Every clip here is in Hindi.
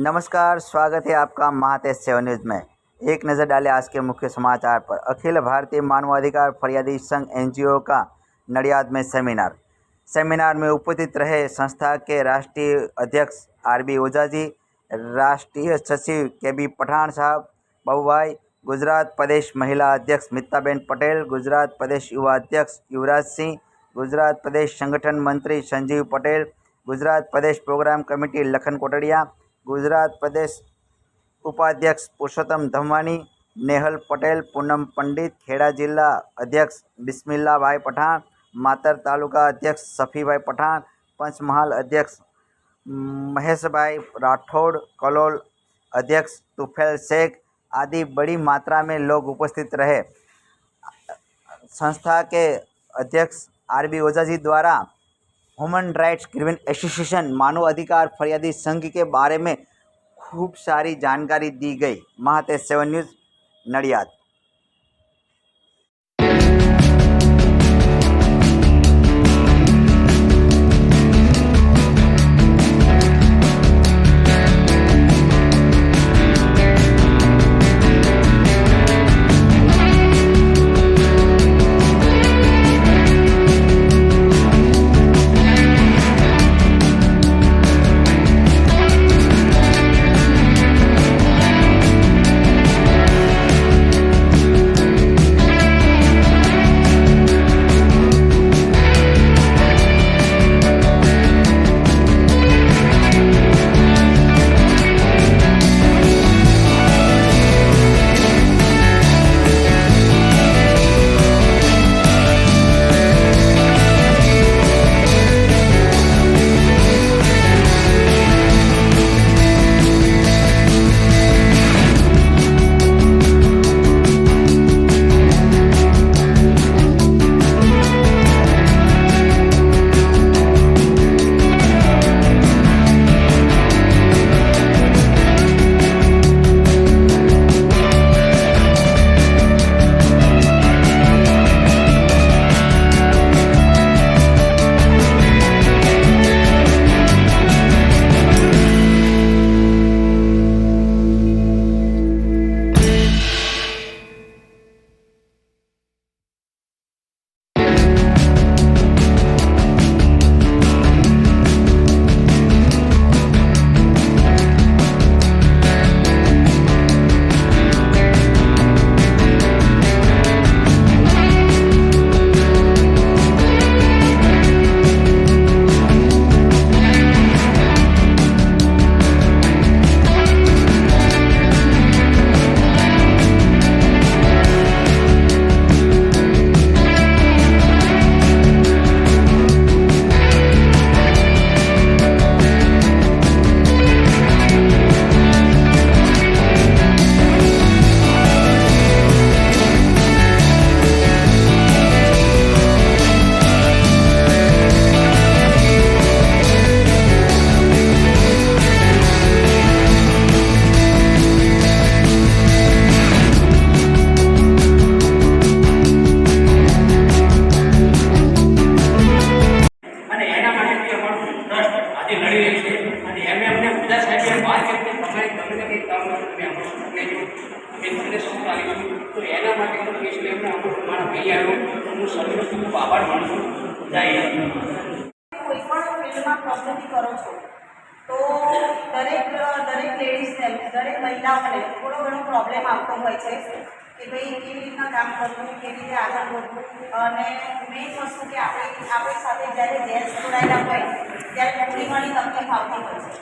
नमस्कार, स्वागत है आपका महातेज 7 न्यूज़ में। एक नज़र डालें आज के मुख्य समाचार पर। अखिल भारतीय मानवाधिकार फरियादी संघ एनजीओ का नडियाद में सेमिनार में उपस्थित रहे संस्था के राष्ट्रीय अध्यक्ष आरबी ओझा जी, राष्ट्रीय सचिव केबी पठान साहब, बाबूभाई, गुजरात प्रदेश महिला अध्यक्ष मिताबेन पटेल, गुजरात प्रदेश युवा अध्यक्ष युवराज सिंह, गुजरात प्रदेश संगठन मंत्री संजीव पटेल, गुजरात प्रदेश प्रोग्राम कमेटी लखन कोटड़िया, गुजरात प्रदेश उपाध्यक्ष पुरुषोत्तम धमवानी, नेहल पटेल, पूनम पंडित, खेड़ा जिला अध्यक्ष बिस्मिल्ला भाई पठान, मातर तालुका अध्यक्ष सफ़ी भाई पठान, पंचमहाल अध्यक्ष महेश भाई राठौड़, कलोल अध्यक्ष तुफैल शेख आदि बड़ी मात्रा में लोग उपस्थित रहे। संस्था के अध्यक्ष आरबी ओझा जी द्वारा ह्यूमन राइट्स ग्रीवन एसोसिएशन मानव अधिकार फरियादी संघ के बारे में खूब सारी जानकारी दी गई। महातेज 7 न्यूज़ नडियाद। પ્રવૃત્તિ કરો છો તો દરેક લેડીઝને દરેક મહિલાઓને થોડો ઘણો પ્રોબ્લેમ આવતો હોય છે કે ભાઈ કેવી રીતના કામ કરવું, કેવી રીતે આગળ વધવું અને મેઇન વસ્તુ કે આપણી સાથે જ્યારે જેન્ટ્સ જોડાયેલા હોય ત્યારે ઘણી ઘણી તકલીફ આવતી હોય છે।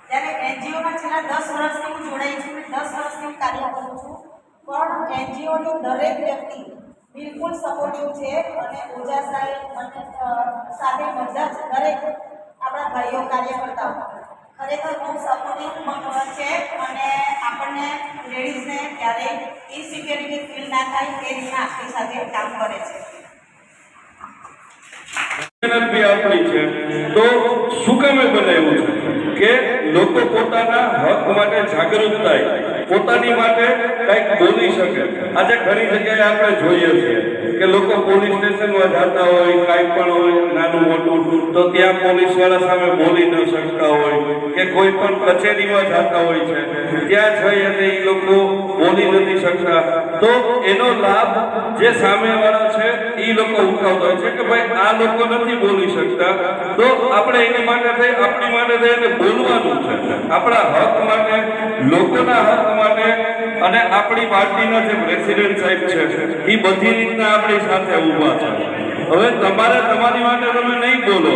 ત્યારે એનજીઓમાં છેલ્લા 10 વર્ષથી હું જોડાઈ છું અને 10 વર્ષથી હું કાર્ય કરું છું, પણ એનજીઓની દરેક વ્યક્તિ બિલકુલ સપોર્ટિવ છે અને ઓઝા સાહેબ અને સાથે બધા જ દરેક આપણા ભાઈઓ કાર્યકર્તાઓ ખરેખર બહુ સપોર્ટિવ છે અને આપણને લેડીઝને ક્યારેય ઇનસિક્યોરિટી ફીલ ના થાય તે રીતના આપણી સાથે કામ કરે છે। બી આપણી છે તો શું કામે બનાવ્યું છે કે લોકો પોતાના હક માટે જાગૃત થાય। પોતાની માટે કંઈક બોલી શકે. આજે ઘણી જગ્યાએ આપણે જોઈએ છીએ કે લોકો પોલીસ સ્ટેશનમાં જતા હોય, કાંઈ પણ હોય નાનું મોટું, તો ત્યાં પોલીસવાળા સામે બોલી ન શકતા હોય, કે કોઈ પણ કચેરીમાં જતા હોય છે ત્યાં જઈ અને એ લોકો બોલી નથી શકતા. તો એનો લાભ જે સામેવાળા છે એ લોકો ઉઠાવતા હોય છે કે ભાઈ આ લોકો નથી બોલી શકતા, તો આપણે એની માટે થઈ, આપણી માટે થઈ એને બોલવાનું છે, આપણા હક માટે, લોકોના હક માટે. અને આપણી પાર્ટીના જે પ્રેસિડેન્ટ સાહેબ છે એ બધી રીતના આપણી સાથે ઊભા છે. હવે તમારે તમારી માટે તમે નહીં બોલો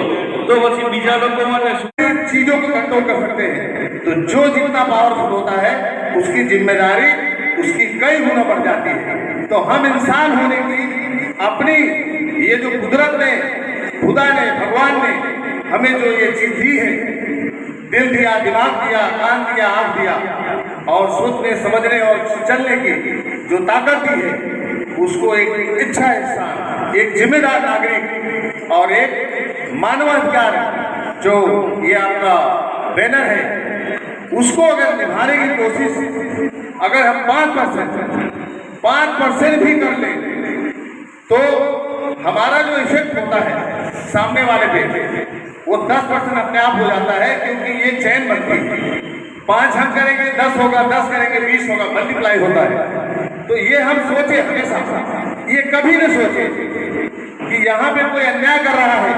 તો પછી બીજા લોકો માટે શું? चीजों को कंट्रोल कर सकते हैं, तो जो जितना पावरफुल होता है उसकी जिम्मेदारी उसकी कई गुना बढ़ जाती है. तो हम इंसान होने की अपनी ये जो कुदरत ने, खुदा ने, भगवान ने हमें जो ये चीज दी है, दिल दिया, दिमाग दिया, कान दिया, आंख दिया और सोचने समझने और चलने की जो ताकत दी है, उसको एक अच्छा इंसान, एक जिम्मेदार नागरिक और एक मानवाधिकार जो ये आपका बैनर है, उसको अगर निभाने की कोशिश अगर हम 5% भी कर लें तो हमारा जो इफेक्ट होता है सामने वाले पे वो 10% अपने आप हो जाता है, क्योंकि ये चैन बनती है. 5 हम करेंगे 10 होगा, 10 करेंगे 20 होगा, मल्टीप्लाई होता है. तो ये हम सोचे हमेशा, ये कभी न सोचे कि यहाँ पे कोई अन्याय कर रहा है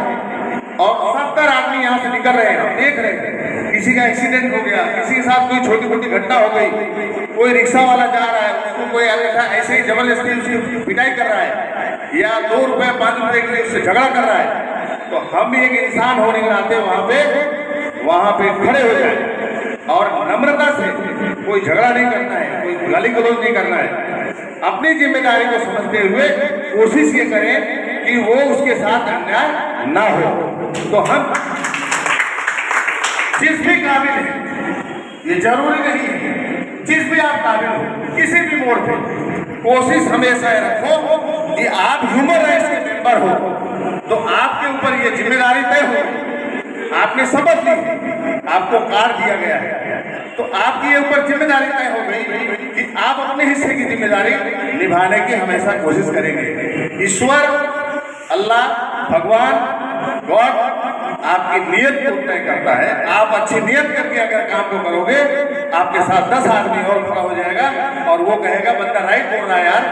और 70 आदमी यहाँ से निकल रहे हैं, हम देख रहे हैं किसी का एक्सीडेंट हो गया, किसी के साथ कोई छोटी मोटी घटना हो गई, कोई रिक्शा वाला जा रहा है उसको कोई ऐसे ही जबरदस्ती उसकी पिटाई कर रहा है या 2 रुपए 5 रुपए के लिए उससे झगड़ा कर रहा है, तो हम भी एक इंसान होने के नाते वहाँ पे खड़े हो जाए और नम्रता से कोई झगड़ा नहीं करना है, कोई गाली गलौज नहीं करना है. अपनी जिम्मेदारी को समझते हुए कोशिश ये करें कि वो उसके साथ अन्याय ना हो. तो हम जिस भी काबिल है, ये जरूरी नहीं है, जिस भी आप काबिल हो किसी भी मोड़ पे, कोशिश हमेशा रखो कि आप ह्यूमन राइट्स के मेंबर हो, तो आपके ऊपर ये जिम्मेदारी तय हो. आपने शपथ ली, आपको कार्ड दिया गया है, तो आपकी ये ऊपर जिम्मेदारी तय हो गई कि आप अपने हिस्से की जिम्मेदारी निभाने की हमेशा कोशिश करेंगे. ईश्वर, अल्लाह, भगवान, गॉड आपकी नियत को तय करता है. आप अच्छी नियत करके अगर काम को करोगे, आपके साथ 10 आदमी और खड़ा हो जाएगा और वो कहेगा बंदा राइट बोल रहा है यार,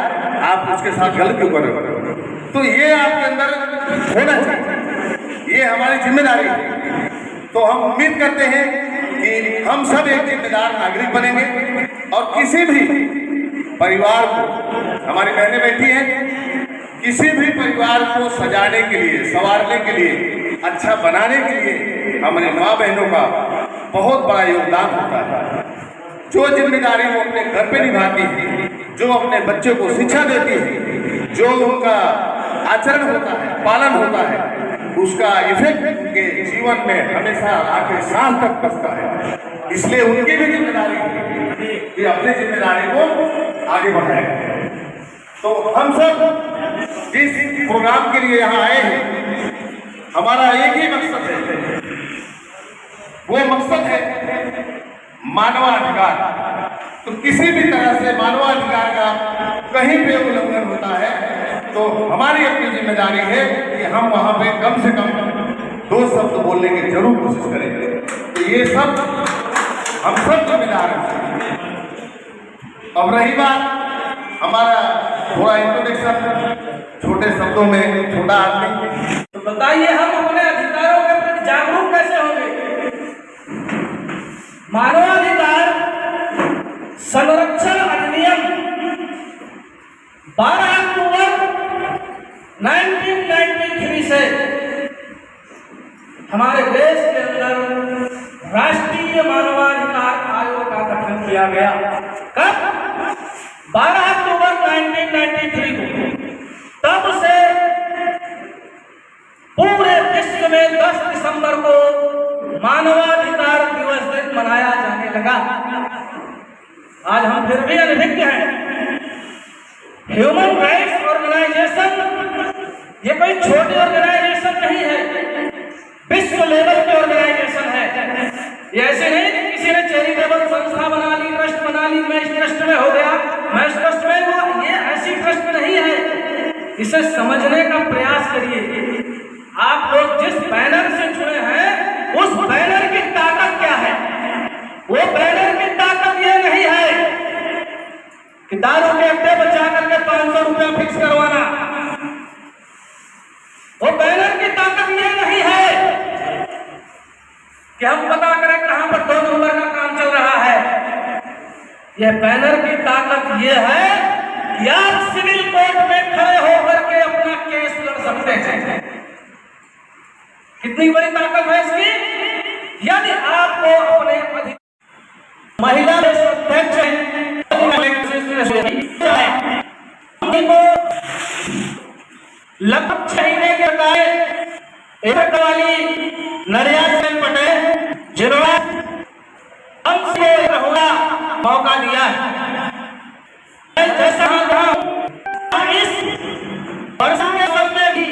आप उसके साथ गलत क्यों कर रहे हो. तो ये आपके अंदर होना चाहिए, ये हमारी जिम्मेदारी है. तो हम उम्मीद करते हैं कि हम सब एक जिम्मेदार नागरिक बनेंगे और किसी भी परिवार को, हमारी बहनें बैठी हैं, किसी भी परिवार को सजाने के लिए, संवारने के लिए, अच्छा बनाने के लिए हमारी माँ बहनों का बहुत बड़ा योगदान होता है. जो जिम्मेदारी वो अपने घर पे निभाती है, जो अपने बच्चों को शिक्षा देती है, जो उनका आचरण होता है, पालन होता है, उसका इफेक्ट उनके जीवन में हमेशा आखिरी सांस तक बसता है. इसलिए उनकी भी जिम्मेदारी है कि अपनी जिम्मेदारी को आगे बढ़ाएं. तो हम सब जिस प्रोग्राम के लिए यहाँ आए हैं, हमारा एक ही मकसद है, वो मकसद है मानवाधिकार. तो किसी भी तरह से मानवाधिकार का कहीं पे उल्लंघन होता है तो हमारी अपनी जिम्मेदारी है कि हम वहाँ पे कम से कम 2 शब्द बोलने की जरूर कोशिश करेंगे. तो ये सब हम सब जिम्मेदार हैं. अब रही बात हमारा थोड़ा इंट्रोडक्शन, छोटे शब्दों में, छोटा आदमी. तो बताइए हम अपने अधिकारों के प्रति जागरूक कैसे होंगे. मानवाधिकार संरक्षण अधिनियम 12 अक्टूबर 1993 से हमारे देश के अंदर राष्ट्रीय मानवाधिकार आयोग का गठन किया गया. कब? 12 अक्टूबर 1993 को. तब से पूरे विश्व में 10 दिसंबर को मानवाधिकार दिवस दिन मनाया जाने लगा. आज हम फिर भी अनभिज्ञ हैं. ह्यूमन राइट्स ऑर्गेनाइजेशन ये कोई छोटी ऑर्गेनाइजेशन नहीं है, विश्व लेवल की ऑर्गेनाइजेशन है. ये ऐसे नहीं कि किसी ने चैरिटेबल संस्था बना ली, ट्रस्ट बना ली, मैं इसे समझने का प्रयास करिए। आप लोग जिस बैनर से जुड़े हैं उस बैनर की ताकत क्या है? वो बैनर की ताकत ये नहीं है कि दारू के अड्डे बचा करके 500 रुपया फिक्स करवाना। वो बैनर की ताकत ये नहीं है कि हम पता करें कहां पर 2 नंबर का काम चल रहा है। यह बैनर की ताकत ये है कि आप सिविल कोर्ट में खड़े होकर के अपना केस लड़ सकते हैं। कितनी बड़ी ताकत है इसकी? यदि आपको अपने महिला अध्यक्ष लगभग 6 महीने के बाद वाली नरियासेन पटेल जिन्होंने हमसे मौका दिया है, जैसा हम इस वर्ष के समय भी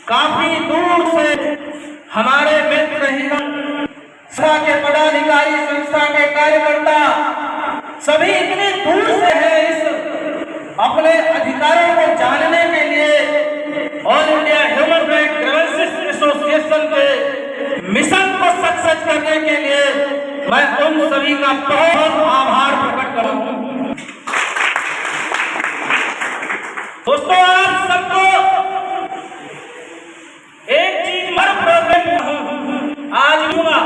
काफी दूर से हमारे मित्र ही संस्था के पदाधिकारी, संस्था के कार्यकर्ता सभी इतनी दूर से है इस अपने अधिकारों को जानने के लिए all India Human right grievances association के मिशन को सक्सेस करने के लिए मैं उन सभी का बहुत आभार प्रकट करूं। दोस्तों, आप सबको एक चीज मैं प्रोग्राम हूं आज दूंगा।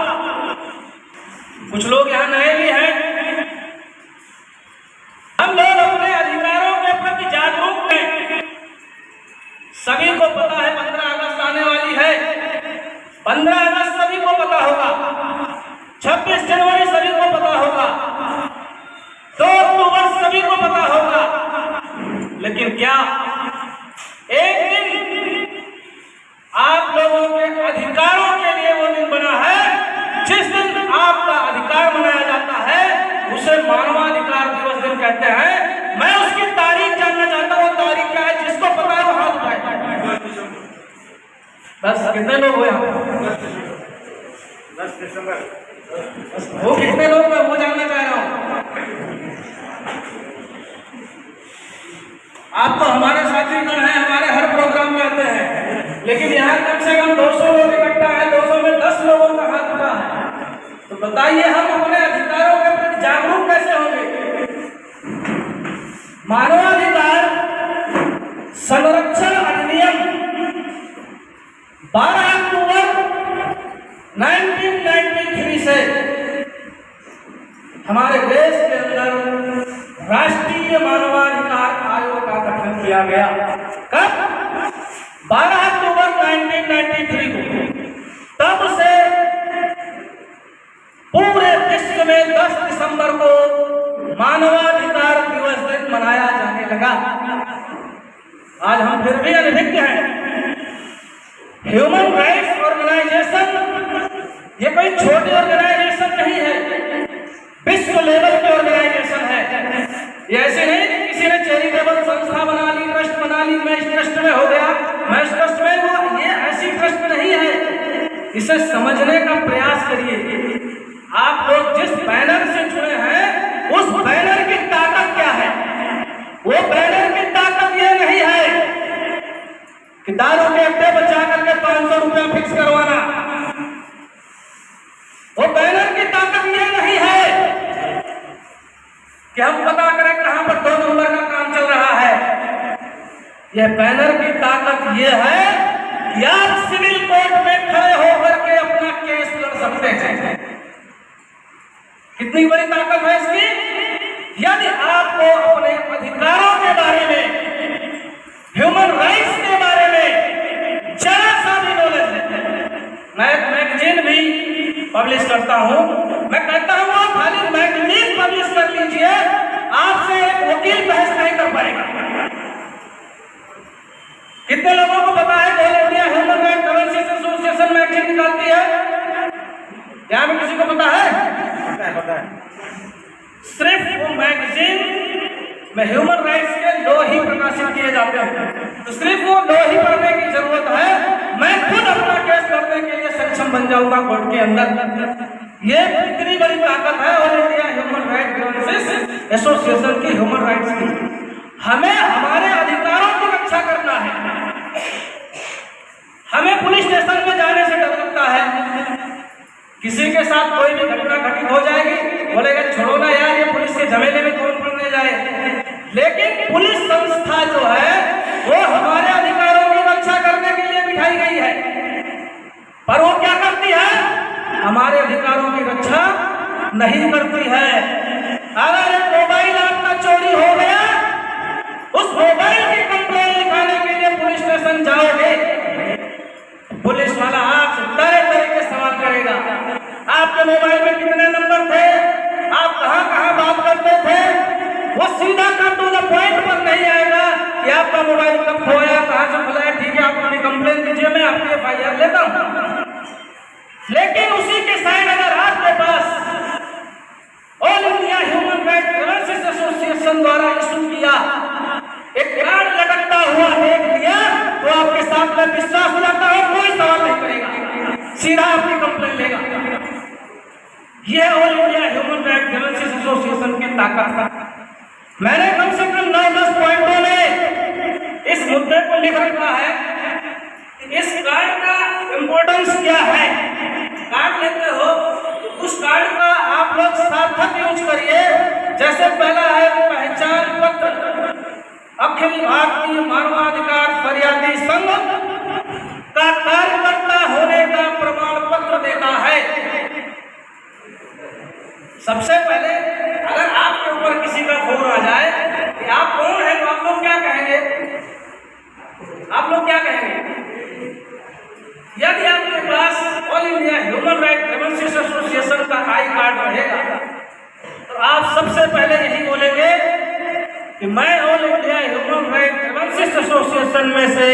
कुछ लोग यहाँ नए भी हैं। हम लोग अपने अधिकारों के प्रति जागरूक हैं। सभी को पता है 15 अगस्त आने वाली है। 15 अगस्त सभी को पता होगा, 26 जनवरी सभी को पता होगा, 2 अक्टूबर सभी को पता होगा। लेकिन क्या एक दिन आप लोगों के अधिकारों के लिए वो दिन बना है? जिस दिन आपका अधिकार मनाया जाता है उसे मानवाधिकार दिवस दिन कहते हैं। मैं उसकी तारीख जानना चाहता हूँ। तारीख क्या है? जिसको पता है वो हाथ उठाए। बस कितने लोग हुए? 10 दिसंबर। वो कितने लोग मैं वो जानना चाह रहा हूँ। आप तो हमारे साथीगण हैं, हमारे हर प्रोग्राम में आते हैं, लेकिन यहाँ कम से कम 200 लोग इकट्ठा है। 200 में 10 लोगों का हाथ उठा है। तो बताइए हम अपने अधिकारों के प्रति जागरूक कैसे होंगे? मानवाधिकार संरक्षण अधिनियम 12 अक्टूबर 1993 से हमारे देश के अंदर राष्ट्रीय मानवाधिकार आयोग का गठन किया गया। कब? 12 अक्टूबर 1993 को। तब से पूरे विश्व में 10 दिसंबर को मानवाधिकार दिवस दिन मनाया जाने लगा। आज हम फिर भी अनभिज्ञ हैं। ह्यूमन राइट्स ऑर्गेनाइजेशन ये कोई छोटी ऑर्गेनाइजेशन नहीं है, विश्व लेवल की ऑर्गेनाइजेशन है। ये ऐसे नहीं कि किसी ने चैरिटेबल संस्था बना ली, ट्रस्ट बना ली, मैं इस ट्रस्ट में हो गया, मैं इस ट्रस्ट में हूँ। ये ऐसी ट्रस्ट नहीं है। इसे समझने का प्रयास करिए। आप लोग जिस बैनर से जुड़े हैं उस बैनर की ताकत क्या है? वो बैनर की ताकत ये नहीं है कि दारू के अड्डे बचा करके 500 रुपया फिक्स करवाना। वो बैनर की ताकत ये नहीं है कि हम पता करें कहां पर 2 नंबर का काम चल रहा है। यह बैनर की ताकत ये है कि आप सिविल कोर्ट में खड़े होकर के अपना केस लड़ सकते हैं। कितनी बड़ी ताकत है इसकी? यदि आपको अपने अधिकारों के बारे में, ह्यूमन राइट्स के बारे में जरा सा भी नॉलेज है। मैं एक मैगजीन भी पब्लिश करता हूं। मैं कहता हूं आप खाली मैगजीन पब्लिश कर लीजिए, आपसे एक वकील बहस नहीं कर पाएगा। कितने लोगों को पता है all India Human right grievances association magazine निकालती है? यहाँ में किसी को पता है? पता है। सिर्फ वो मैगजीन में ह्यूमन राइट्स के लॉ ही प्रकाशित किए जाते हैं। तो सिर्फ वो लॉ ही पढ़ने की जरूरत है। मैं खुद अपना केस करने के लिए सक्षम बन जाऊंगा कोर्ट के अंदर। ये इतनी बड़ी ताकत है all India Human right grievances association की, ह्यूमन राइट्स की। हमें हमारे अधिकारों की रक्षा के साथ कोई भी घटना घटित हो जाएगी, बोलेगा छोड़ो ना यार, ये पुलिस के झमेले में कौन पड़ने जाए। लेकिन पुलिस संस्था जो है वो हमारे अधिकारों की रक्षा करने के लिए बिठाई गई है, पर वो क्या करती है, हमारे अधिकारों की रक्षा नहीं करती है। अगर एक मोबाइल आपका चोरी हो गया, उस मोबाइल की कंप्लेंट लिखाने के लिए पुलिस स्टेशन जाओगे, पुलिस वाला आपसे तरह तरह के सवाल करेगा। आपके मोबाइल में कितने नंबर थे, आप कहाँ कहाँ बात करते थे, वो सीधा कट टू द पॉइंट पर नहीं आएगा कि आपका मोबाइल कब खोया, कहाँ से खुला है, ठीक है आप अपनी कंप्लेंट दीजिए, मैं आपकी FIR लेता हूँ। लेकिन उसी के साइड अगर आपके पास All India Human Right Defence Association द्वारा इशू किया एक कार्ड लटकता हुआ देख लिया, तो आपके साथ में विश्वास हो जाता है, कोई सवाल नहीं करेगा, सीधा आपकी कंप्लेंट लेगा। यह all India Human Right Defence association की ताकत है। मैंने कम से कम 9-10 पॉइंटों में इस मुद्दे को लिख रखा है कि इस कार्ड का इम्पोर्टेंस क्या है। कार्ड लेते हो उस कार्ड का आप लोग सार्थक यूज करिए। जैसे पहला है पहचान पत्र, अखिल भारतीय मानवाधिकार फरियादी संघ का कार्यकर्ता होने का प्रमाण पत्र देता है। सबसे पहले अगर आपके ऊपर किसी का फोन आ जाए कि आप कौन है, तो आप लोग क्या कहेंगे, आप लोग क्या कहेंगे? यदि आपके पास All India Human Right Defence Association का आई कार्ड रहेगा, तो आप सबसे पहले यही बोलेंगे कि मैं all India Human Right Defence association में से